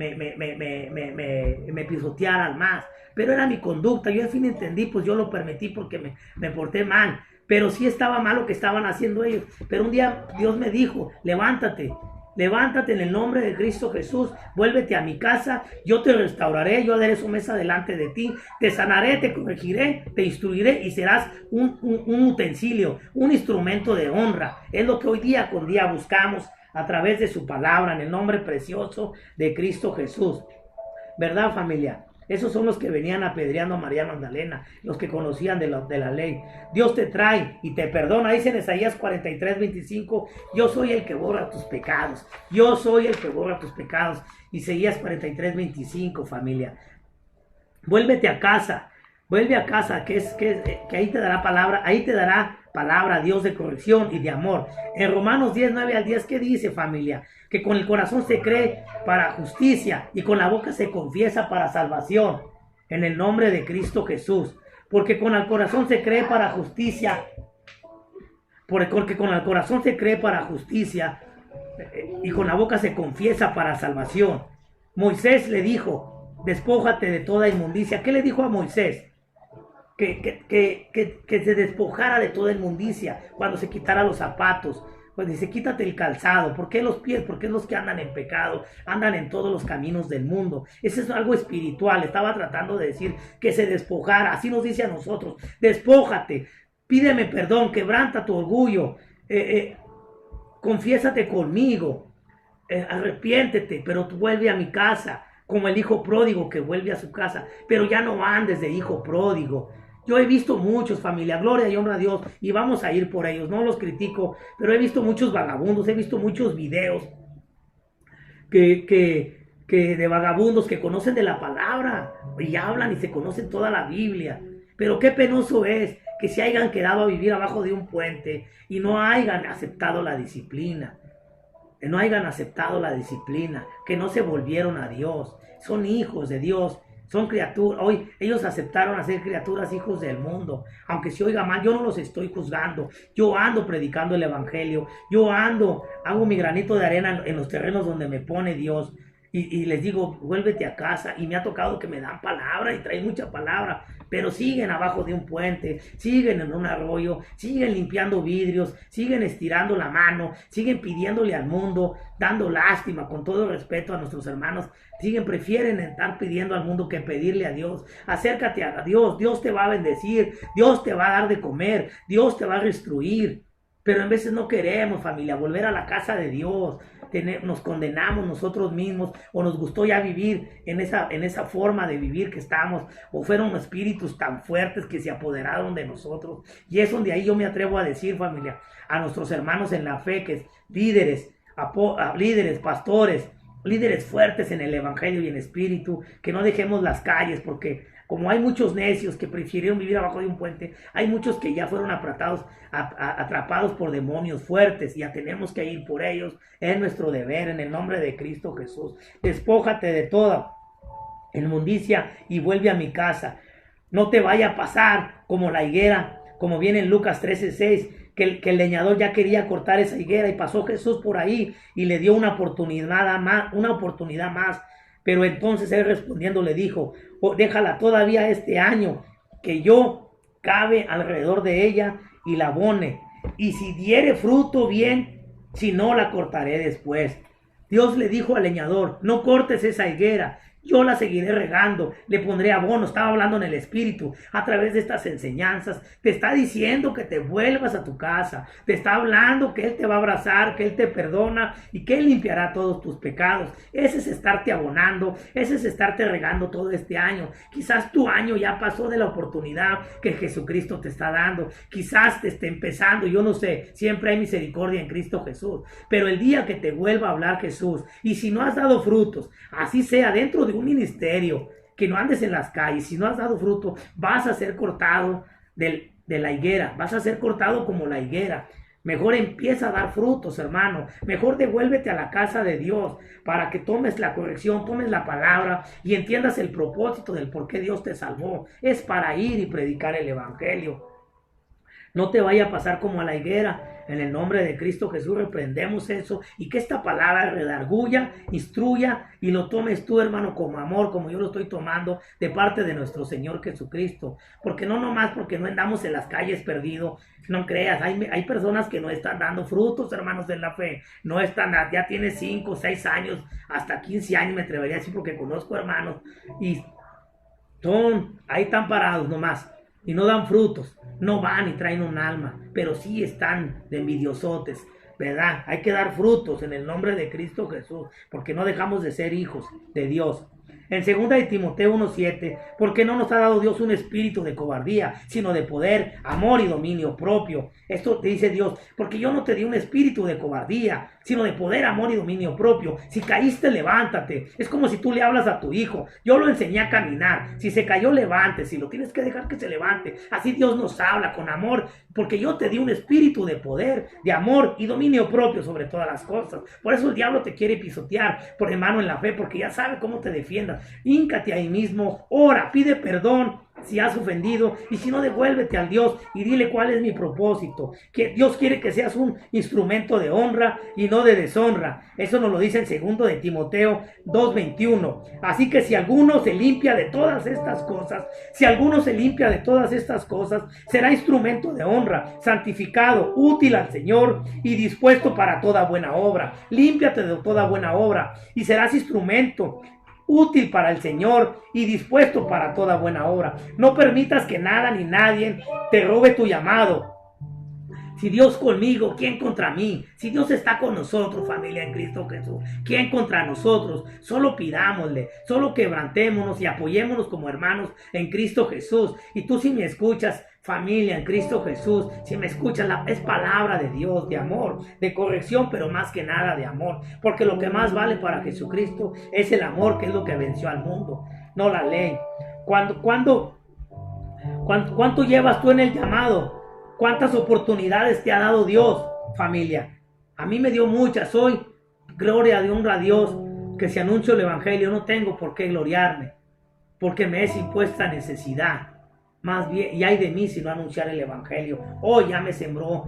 pisotearan más. Pero era mi conducta, yo al fin entendí, pues yo lo permití porque me porté mal. Pero sí estaba mal lo que estaban haciendo ellos. Pero un día Dios me dijo, levántate. Levántate en el nombre de Cristo Jesús, vuélvete a mi casa, yo te restauraré, yo daré su mesa delante de ti, te sanaré, te corregiré, te instruiré y serás un utensilio, un instrumento de honra. Es lo que hoy día con día buscamos a través de su palabra, en el nombre precioso de Cristo Jesús. ¿Verdad, familia? Esos son los que venían apedreando a María Magdalena, los que conocían de la ley. Dios te trae y te perdona. Dice en Isaías 43:25, yo soy el que borra tus pecados. Yo soy el que borra tus pecados. Isaías 43:25, familia. Vuélvete a casa. Vuelve a casa, que ahí te dará palabra, Dios, de corrección y de amor. En Romanos 10:9-10, ¿qué dice, familia? Que con el corazón se cree para justicia y con la boca se confiesa para salvación, en el nombre de Cristo Jesús. Porque con el corazón se cree para justicia, porque con el corazón se cree para justicia y con la boca se confiesa para salvación. Moisés le dijo, despójate de toda inmundicia. ¿Qué le dijo a Moisés? Que se despojara de toda inmundicia cuando se quitara los zapatos. Pues dice, quítate el calzado. ¿Por qué los pies? Porque los que andan en pecado, andan en todos los caminos del mundo. Eso es algo espiritual. Estaba tratando de decir que se despojara. Así nos dice a nosotros, despójate, pídeme perdón, quebranta tu orgullo, confiésate conmigo, arrepiéntete, pero tú vuelve a mi casa, como el hijo pródigo que vuelve a su casa. Pero ya no andes de hijo pródigo. Yo he visto muchos, familia, gloria y honra a Dios, y vamos a ir por ellos, no los critico, pero he visto muchos vagabundos, he visto muchos videos que de vagabundos que conocen de la palabra y hablan y se conocen toda la Biblia. Pero qué penoso es que se hayan quedado a vivir abajo de un puente y no hayan aceptado la disciplina, que no se volvieron a Dios. Son hijos de Dios. Son criaturas, hoy ellos aceptaron a ser criaturas, hijos del mundo. Aunque se oiga mal, yo no los estoy juzgando. Yo ando predicando el evangelio. Hago mi granito de arena en los terrenos donde me pone Dios. Y les digo, vuélvete a casa. Y me ha tocado que me dan palabra y traen mucha palabra. Pero siguen abajo de un puente, siguen en un arroyo, siguen limpiando vidrios, siguen estirando la mano, siguen pidiéndole al mundo, dando lástima, con todo respeto a nuestros hermanos. Prefieren estar pidiendo al mundo que pedirle a Dios. Acércate a Dios, Dios te va a bendecir, Dios te va a dar de comer, Dios te va a restituir. Pero en veces no queremos, familia, volver a la casa de Dios. Nos condenamos nosotros mismos, o nos gustó ya vivir en esa forma de vivir que estamos, o fueron espíritus tan fuertes que se apoderaron de nosotros. Y es donde ahí yo me atrevo a decir, familia, a nuestros hermanos en la fe, que es líderes, pastores, líderes fuertes en el evangelio y en espíritu, que no dejemos las calles, porque como hay muchos necios que prefirieron vivir abajo de un puente, hay muchos que ya fueron atrapados por demonios fuertes, y ya tenemos que ir por ellos. Es nuestro deber, en el nombre de Cristo Jesús. Despójate de toda inmundicia y vuelve a mi casa. No te vaya a pasar como la higuera, como viene en Lucas 13:6, que el leñador ya quería cortar esa higuera y pasó Jesús por ahí y le dio una oportunidad más. Pero entonces él respondiendo le dijo, déjala todavía este año, que yo cabe alrededor de ella y la abone. Y si diere fruto, bien, si no, la cortaré después. Dios le dijo al leñador, no cortes esa higuera, Yo la seguiré regando, le pondré abono. Estaba hablando en el Espíritu a través de estas enseñanzas. Te está diciendo que te vuelvas a tu casa. Te está hablando que Él te va a abrazar, que Él te perdona y que Él limpiará todos tus pecados. Ese es estarte abonando, ese es estarte regando todo este año. Quizás tu año ya pasó de la oportunidad que Jesucristo te está dando. Quizás te esté empezando, yo no sé, siempre hay misericordia en Cristo Jesús. Pero el día que te vuelva a hablar Jesús, y si no has dado frutos, así sea dentro de un ministerio, que no andes en las calles, si no has dado fruto, vas a ser cortado de la higuera, vas a ser cortado como la higuera. Mejor empieza a dar frutos, hermano. Mejor devuélvete a la casa de Dios para que tomes la corrección, tomes la palabra y entiendas el propósito del por qué Dios te salvó. Es para ir y predicar el evangelio. No te vaya a pasar como a la higuera. En el nombre de Cristo Jesús reprendemos eso y que esta palabra redarguya, instruya y lo tomes tú, hermano, como amor, como yo lo estoy tomando de parte de nuestro Señor Jesucristo. Porque no nomás porque no andamos en las calles perdidos, no creas, hay personas que no están dando frutos, hermanos, en la fe. No están, ya tiene 5, 6 años, hasta 15 años me atrevería a decir porque conozco hermanos y ahí están parados nomás. Y no dan frutos, no van y traen un alma, pero sí están de envidiosotes, ¿verdad? Hay que dar frutos en el nombre de Cristo Jesús, porque no dejamos de ser hijos de Dios. En 2 de Timoteo 1:7, porque no nos ha dado Dios un espíritu de cobardía, sino de poder, amor y dominio propio. Esto te dice Dios, porque yo no te di un espíritu de cobardía, sino de poder, amor y dominio propio. Si caíste, levántate. Es como si tú le hablas a tu hijo. Yo lo enseñé a caminar. Si se cayó, levante. Si lo tienes que dejar que se levante. Así Dios nos habla con amor, porque yo te di un espíritu de poder, de amor y dominio propio sobre todas las cosas. Por eso el diablo te quiere pisotear por hermano en la fe, porque ya sabe cómo te defiendas. Híncate ahí mismo, ora, pide perdón si has ofendido, y si no, devuélvete al Dios y dile cuál es mi propósito, que Dios quiere que seas un instrumento de honra y no de deshonra. Eso nos lo dice en 2 de Timoteo 2:21. Así que si alguno se limpia de todas estas cosas, será instrumento de honra, santificado, útil al Señor y dispuesto para toda buena obra. Límpiate de toda buena obra y serás instrumento útil para el Señor y dispuesto para toda buena obra. No permitas que nada ni nadie te robe tu llamado. Si Dios conmigo, ¿quién contra mí? Si Dios está con nosotros, familia en Cristo Jesús, ¿quién contra nosotros? Solo pidámosle, solo quebrantémonos y apoyémonos como hermanos en Cristo Jesús. Y tú, si me escuchas, familia en Cristo Jesús, si me escuchas, es palabra de Dios, de amor, de corrección, pero más que nada de amor, porque lo que más vale para Jesucristo es el amor, que es lo que venció al mundo, no la ley. ¿Cuánto llevas tú en el llamado? ¿Cuántas oportunidades te ha dado Dios, familia? A mí me dio muchas. Hoy, gloria de honra a Dios, que si anuncio el evangelio no tengo por qué gloriarme, porque me es impuesta necesidad. Más bien, y hay de mí si no anunciar el evangelio. Hoy me sembró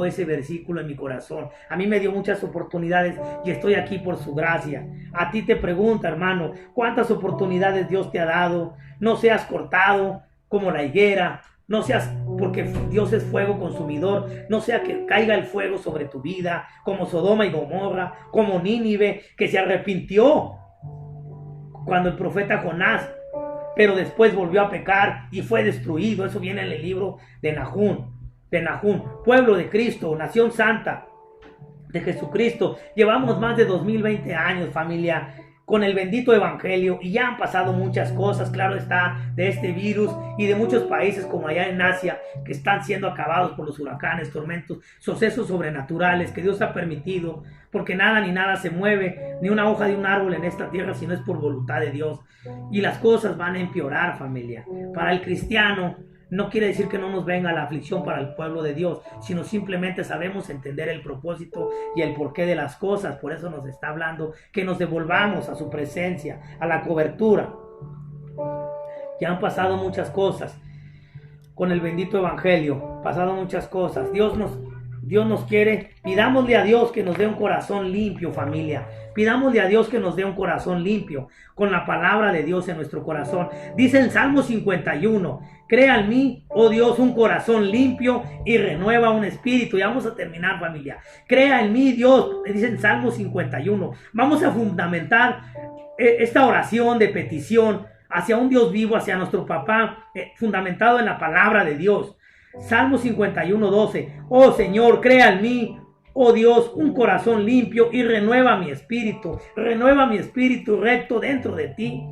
ese versículo en mi corazón. A mí me dio muchas oportunidades y estoy aquí por su gracia. A ti te pregunta, hermano, ¿cuántas oportunidades Dios te ha dado? No seas cortado como la higuera. No seas, porque Dios es fuego consumidor, no sea que caiga el fuego sobre tu vida, como Sodoma y Gomorra, como Nínive, que se arrepintió cuando el profeta Jonás, pero después volvió a pecar y fue destruido. Eso viene en el libro de Nahum, pueblo de Cristo, nación santa de Jesucristo. Llevamos más de 2020 años, familia, con el bendito evangelio, y ya han pasado muchas cosas, claro está, de este virus y de muchos países como allá en Asia, que están siendo acabados por los huracanes, tormentos, sucesos sobrenaturales que Dios ha permitido, porque nada ni nada se mueve, ni una hoja de un árbol en esta tierra, si no es por voluntad de Dios. Y las cosas van a empeorar, familia. Para el cristiano no quiere decir que no nos venga la aflicción para el pueblo de Dios, sino simplemente sabemos entender el propósito y el porqué de las cosas. Por eso nos está hablando que nos devolvamos a su presencia, a la cobertura. Ya han pasado muchas cosas con el bendito evangelio, pasado muchas cosas. Dios Dios nos quiere. Pidámosle a Dios que nos dé un corazón limpio, familia. Pidámosle a Dios que nos dé un corazón limpio, con la palabra de Dios en nuestro corazón. Dice en Salmo 51, crea en mí, oh Dios, un corazón limpio y renueva un espíritu. Ya vamos a terminar, familia. Crea en mí, Dios, dice en Salmo 51. Vamos a fundamentar esta oración de petición hacia un Dios vivo, hacia nuestro papá, fundamentado en la palabra de Dios. Salmo 51, 12. Oh Señor, crea en mí, oh Dios, un corazón limpio y renueva mi espíritu recto dentro de ti.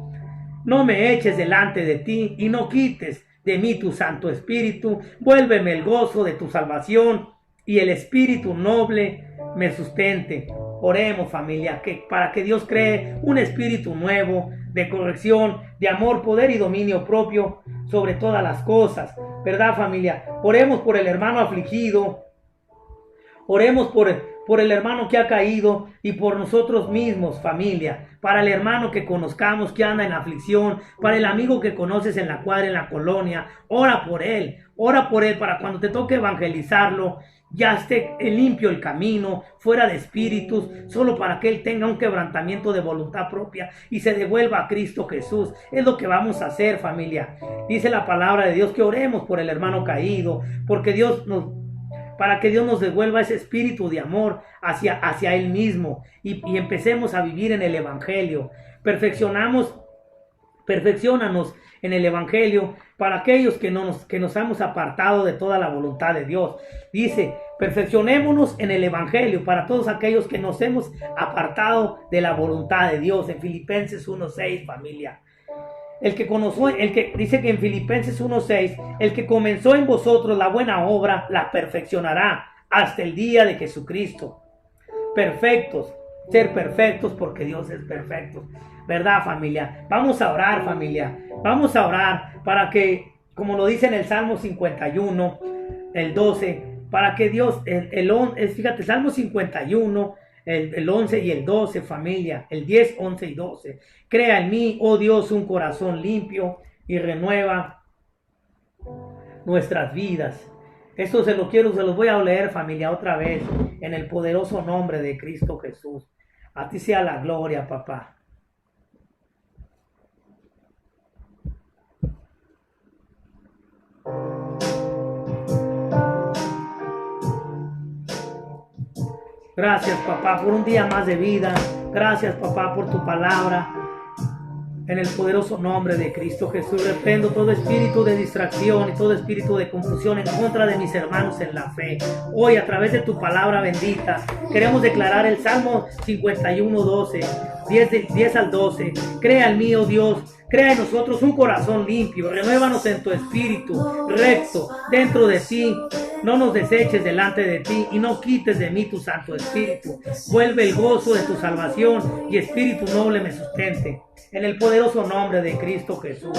No me eches delante de ti y no quites de mí tu Santo Espíritu. Vuélveme el gozo de tu salvación y el espíritu noble me sustente. Oremos, familia, para que Dios cree un espíritu nuevo de corrección, de amor, poder y dominio propio sobre todas las cosas. ¿Verdad, familia? Oremos por el hermano afligido. Oremos por el hermano que ha caído y por nosotros mismos, familia. Para el hermano que conozcamos que anda en aflicción, para el amigo que conoces en la cuadra, en la colonia. Ora por él para cuando te toque evangelizarlo, ya esté limpio el camino, fuera de espíritus, solo para que él tenga un quebrantamiento de voluntad propia y se devuelva a Cristo Jesús. Es lo que vamos a hacer, familia. Dice la palabra de Dios que oremos por el hermano caído, para que Dios nos devuelva ese espíritu de amor hacia Él mismo y empecemos a vivir en el Evangelio. Perfeccionanos en el Evangelio para aquellos que nos hemos apartado de toda la voluntad de Dios. Dice, perfeccionémonos en el Evangelio para todos aquellos que nos hemos apartado de la voluntad de Dios. En Filipenses 1:6, familia. Dice que en Filipenses 1:6, el que comenzó en vosotros la buena obra, la perfeccionará hasta el día de Jesucristo. Perfectos, ser perfectos porque Dios es perfecto. ¿Verdad, familia? Vamos a orar, familia. Vamos a orar para que, como lo dice en el Salmo 51, el 12, para que Dios, fíjate, Salmo 51, el 11 y el 12, familia, el 10, 11 y 12. Crea en mí, oh Dios, un corazón limpio y renueva nuestras vidas. Esto se los voy a leer, familia, otra vez, en el poderoso nombre de Cristo Jesús. A ti sea la gloria, papá. Gracias, papá, por un día más de vida. Gracias, papá, por tu palabra. En el poderoso nombre de Cristo Jesús, reprendo todo espíritu de distracción y todo espíritu de confusión en contra de mis hermanos en la fe. Hoy, a través de tu palabra bendita, queremos declarar el Salmo 51, 12, 10 al 12. Crea en mí, oh Dios, crea en nosotros un corazón limpio, renuévanos en tu espíritu recto dentro de ti. No nos deseches delante de ti y no quites de mí tu Santo Espíritu. Vuelve el gozo de tu salvación y espíritu noble me sustente. En el poderoso nombre de Cristo Jesús.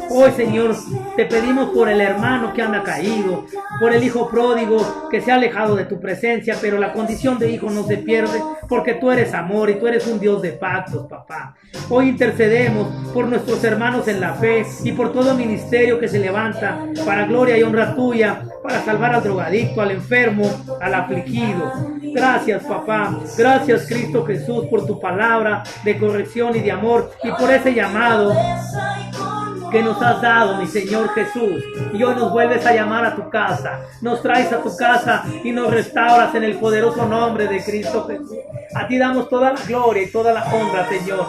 Hoy, Señor, te pedimos por el hermano que anda caído, por el hijo pródigo que se ha alejado de tu presencia, pero la condición de hijo no se pierde porque tú eres amor y tú eres un Dios de pactos, papá. Hoy intercedemos por nuestros hermanos en la fe y por todo ministerio que se levanta para gloria y honra tuya, para salvar al drogadicto, al enfermo, al afligido. Gracias, papá. Gracias, Cristo Jesús, por tu palabra de corrección y de amor y por ese llamado que nos has dado, mi Señor Jesús. Y hoy nos vuelves a llamar a tu casa. Nos traes a tu casa y nos restauras en el poderoso nombre de Cristo Jesús. A ti damos toda la gloria y toda la honra, Señor.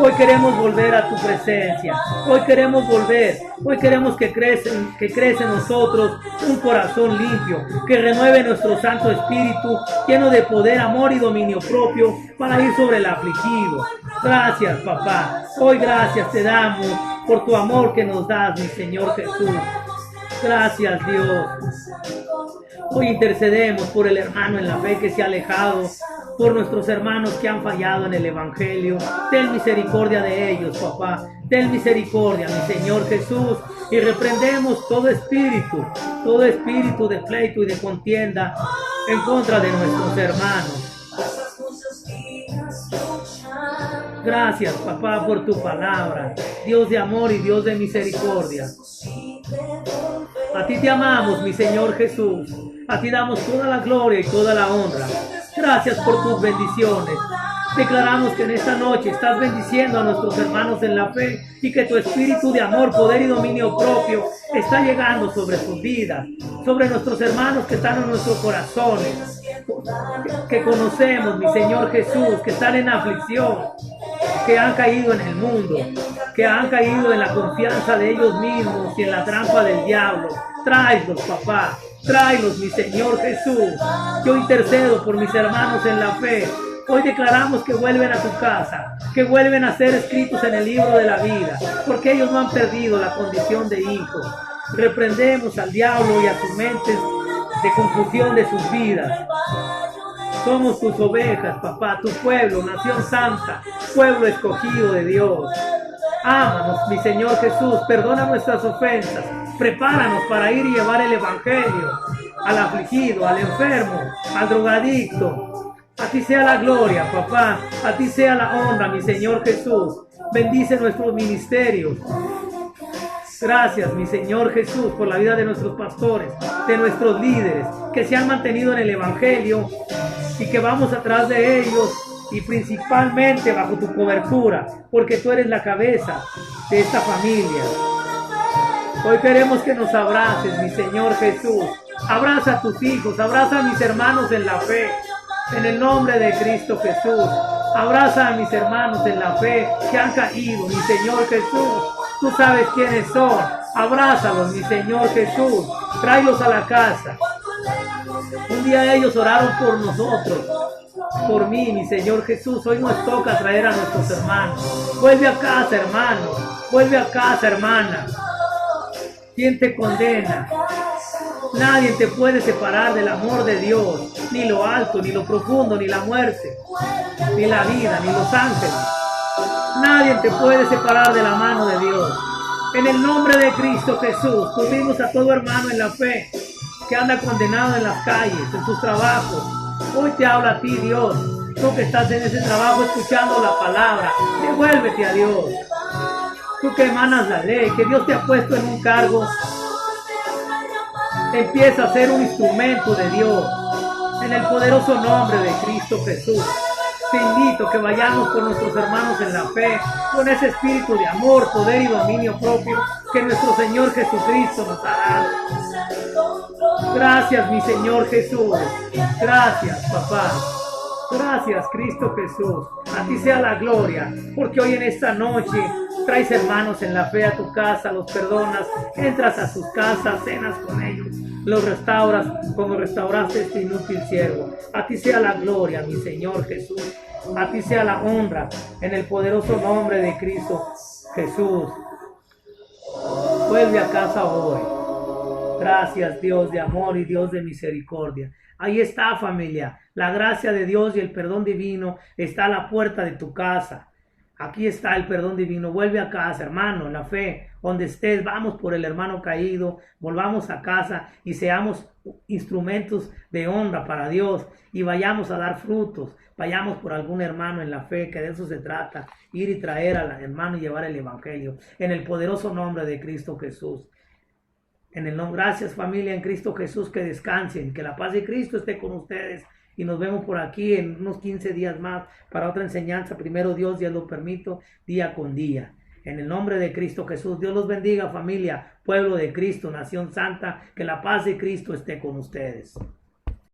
Hoy queremos volver a tu presencia. Hoy queremos volver. Hoy queremos que crece en nosotros un corazón limpio, que renueve nuestro Santo Espíritu, lleno de poder, amor y dominio propio para ir sobre el afligido. Gracias, papá. Hoy gracias te damos por tu amor que nos das, mi Señor Jesús. Gracias, Dios. Hoy intercedemos por el hermano en la fe que se ha alejado, por nuestros hermanos que han fallado en el Evangelio. Ten misericordia de ellos, papá. Ten misericordia, mi Señor Jesús. Y reprendemos todo espíritu de pleito y de contienda en contra de nuestros hermanos. Gracias, papá, por tu palabra. Dios de amor y Dios de misericordia. A ti te amamos, mi Señor Jesús. A ti damos toda la gloria y toda la honra. Gracias por tus bendiciones. Declaramos que en esta noche estás bendiciendo a nuestros hermanos en la fe y que tu espíritu de amor, poder y dominio propio está llegando sobre sus vidas, sobre nuestros hermanos que están en nuestros corazones, que conocemos, mi Señor Jesús, que están en aflicción, que han caído en el mundo, que han caído en la confianza de ellos mismos y en la trampa del diablo. Tráelos, papá, tráelos, mi Señor Jesús. Yo intercedo por mis hermanos en la fe. Hoy declaramos que vuelven a tu casa, que vuelven a ser escritos en el libro de la vida, porque ellos no han perdido la condición de hijos. Reprendemos al diablo y a sus mentes de confusión de sus vidas. Somos tus ovejas, papá, tu pueblo, nación santa, pueblo escogido de Dios. Ámanos, mi Señor Jesús, perdona nuestras ofensas, prepáranos para ir y llevar el evangelio al afligido, al enfermo, al drogadicto. A ti sea la gloria, papá, a ti sea la honra, mi Señor Jesús. Bendice nuestros ministerios. Gracias, mi Señor Jesús, por la vida de nuestros pastores, de nuestros líderes, que se han mantenido en el evangelio y que vamos atrás de ellos y principalmente bajo tu cobertura, porque tú eres la cabeza de esta familia. Hoy queremos que nos abraces, mi Señor Jesús. Abraza a tus hijos, abraza a mis hermanos en la fe, en el nombre de Cristo Jesús. Abraza a mis hermanos en la fe que han caído, mi Señor Jesús. Tú sabes quiénes son. Abrázalos, mi Señor Jesús. Tráelos a la casa. Un día ellos oraron por nosotros, por mí, mi Señor Jesús. Hoy nos toca traer a nuestros hermanos. Vuelve a casa, hermano. Vuelve a casa, hermana. ¿Quién te condena? Nadie te puede separar del amor de Dios, ni lo alto, ni lo profundo, ni la muerte, ni la vida, ni los ángeles. Nadie te puede separar de la mano de Dios. En el nombre de Cristo Jesús, cubrimos a todo hermano en la fe que anda condenado en las calles, en sus trabajos. Hoy te habla a ti, Dios. Tú que estás en ese trabajo escuchando la palabra, devuélvete a Dios. Tú que emanas la ley, que Dios te ha puesto en un cargo, empieza a ser un instrumento de Dios. En el poderoso nombre de Cristo Jesús, te invito a que vayamos con nuestros hermanos en la fe, con ese espíritu de amor, poder y dominio propio que nuestro Señor Jesucristo nos ha dado. Gracias, mi Señor Jesús. Gracias, papá. Gracias, Cristo Jesús. A ti sea la gloria, porque hoy en esta noche traes hermanos en la fe a tu casa, los perdonas, entras a sus casas, cenas con ellos, los restauras como restauraste este inútil siervo. A ti sea la gloria, mi Señor Jesús. A ti sea la honra, en el poderoso nombre de Cristo Jesús. Vuelve a casa hoy. Gracias, Dios de amor y Dios de misericordia. Ahí está, familia. La gracia de Dios y el perdón divino está a la puerta de tu casa. Aquí está el perdón divino. Vuelve a casa, hermano, en la fe, donde estés. Vamos por el hermano caído. Volvamos a casa y seamos instrumentos de honra para Dios y vayamos a dar frutos. Vayamos por algún hermano en la fe, que de eso se trata. Ir y traer al hermano y llevar el evangelio. En el poderoso nombre de Cristo Jesús. Gracias, familia, en Cristo Jesús, que descansen, que la paz de Cristo esté con ustedes y nos vemos por aquí en unos 15 días más para otra enseñanza. Primero Dios, Dios lo permito, día con día. En el nombre de Cristo Jesús, Dios los bendiga, familia, pueblo de Cristo, nación santa, que la paz de Cristo esté con ustedes.